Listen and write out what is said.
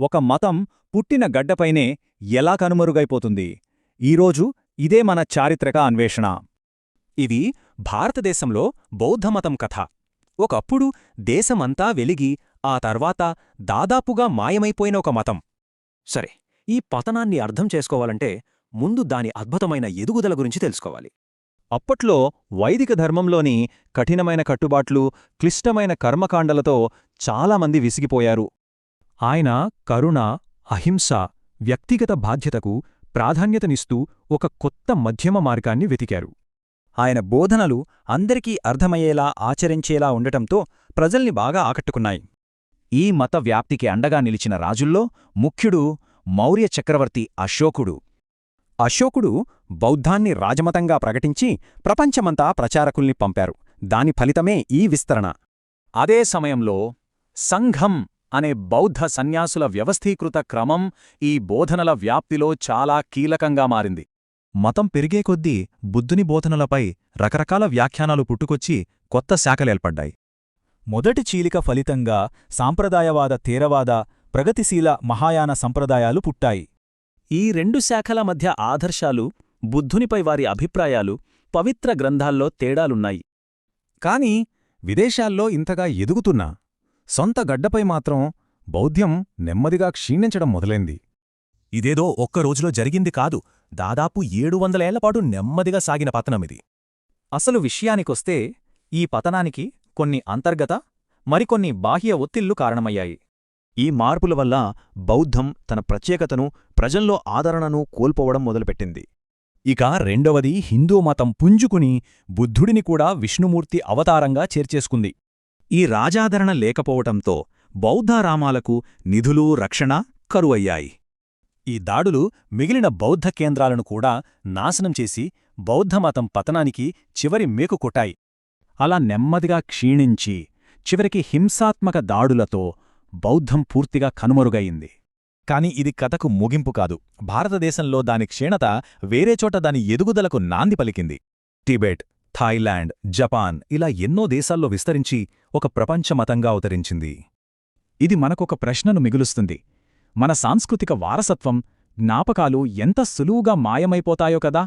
ఒక మతం పుట్టిన గడ్డపైనే ఎలా కనుమరుగైపోతుంది? ఈరోజు ఇదే మన చారిత్రక అన్వేషణ. ఇది భారతదేశంలో బౌద్ధమతం కథ. ఒకప్పుడు దేశమంతా వెలిగి ఆ తర్వాత దాదాపుగా మాయమైపోయిన ఒక మతం. సరే, ఈ పతనాన్ని అర్థం చేసుకోవాలంటే ముందు దాని అద్భుతమైన ఎదుగుదల గురించి తెలుసుకోవాలి. అప్పట్లో వైదిక ధర్మంలోని కఠినమైన కట్టుబాట్లు, క్లిష్టమైన కర్మకాండలతో చాలామంది విసిగిపోయారు. ఆయన కరుణ, అహింస, వ్యక్తిగత బాధ్యతకు ప్రాధాన్యతనిస్తూ ఒక కొత్త మధ్యమ మార్గాన్ని వెతికారు. ఆయన బోధనలు అందరికీ అర్థమయ్యేలా ఆచరించేలా ఉండటంతో ప్రజల్ని బాగా ఆకట్టుకున్నాయి. ఈ మత వ్యాప్తికి అండగా నిలిచిన రాజుల్లో ముఖ్యుడు మౌర్య చక్రవర్తి అశోకుడు. అశోకుడు బౌద్ధాన్ని రాజమతంగా ప్రకటించి ప్రపంచమంతా ప్రచారకుల్ని పంపారు. దాని ఫలితమే ఈ విస్తరణ. అదే సమయంలో సంఘం అనే బౌద్ధ సన్యాసుల వ్యవస్థీకృత క్రమం ఈ బోధనల వ్యాప్తిలో చాలా కీలకంగా మారింది. మతం పెరిగే కొద్దీ బుద్ధుని బోధనలపై రకరకాల వ్యాఖ్యానాలు పుట్టుకొచ్చి కొత్త శాఖలేల్పడ్డాయి. మొదటి చీలిక ఫలితంగా సాంప్రదాయవాద తేరవాద, ప్రగతిశీల మహాయాన సంప్రదాయాలు పుట్టాయి. ఈ రెండు శాఖల మధ్య ఆదర్శాలు, బుద్ధునిపై వారి అభిప్రాయాలు, పవిత్ర గ్రంథాల్లో తేడాలున్నాయి. కాని విదేశాల్లో ఇంతగా ఎదుగుతున్నా సొంత గడ్డపై మాత్రం బౌద్ధం నెమ్మదిగా క్షీణించడం మొదలైంది. ఇదేదో ఒక్కరోజులో జరిగింది కాదు, దాదాపు 700 ఏళ్లపాటు నెమ్మదిగా సాగిన పతనమిది. అసలు విషయానికొస్తే ఈ పతనానికి కొన్ని అంతర్గత, మరికొన్ని బాహ్య ఒత్తిళ్లు కారణమయ్యాయి. ఈ మార్పుల వల్ల బౌద్ధం తన ప్రత్యేకతను, ప్రజల్లో ఆదరణను కోల్పోవడం మొదలుపెట్టింది. ఇక రెండవది హిందూ మతం పుంజుకుని బుద్ధుడిని కూడా విష్ణుమూర్తి అవతారంగా చేర్చేసుకుంది. ఈ రాజాదరణ లేకపోవటంతో బౌద్ధారామాలకు నిధులు, రక్షణ కరువయ్యాయి. ఈ దాడులు మిగిలిన బౌద్ధ కేంద్రాలను కూడా నాశనం చేసి బౌద్ధమతం పతనానికి చివరి మేకు కొట్టాయి. అలా నెమ్మదిగా క్షీణించి చివరికి హింసాత్మక దాడులతో బౌద్ధం పూర్తిగా కనుమరుగయింది. కాని ఇది కథకు ముగింపు కాదు. భారతదేశంలో దాని క్షీణత వేరేచోట దాని ఎదుగుదలకు నాంది పలికింది. టిబెట్, థాయిలాండ్, జపాన్ ఇలా ఎన్నో దేశాల్లో విస్తరించి ఒక ప్రపంచమతంగా అవతరించింది. ఇది మనకొక ప్రశ్నను మిగులుస్తుంది. మన సాంస్కృతిక వారసత్వం, జ్ఞాపకాలు ఎంత సులువుగా మాయమైపోతాయో కదా.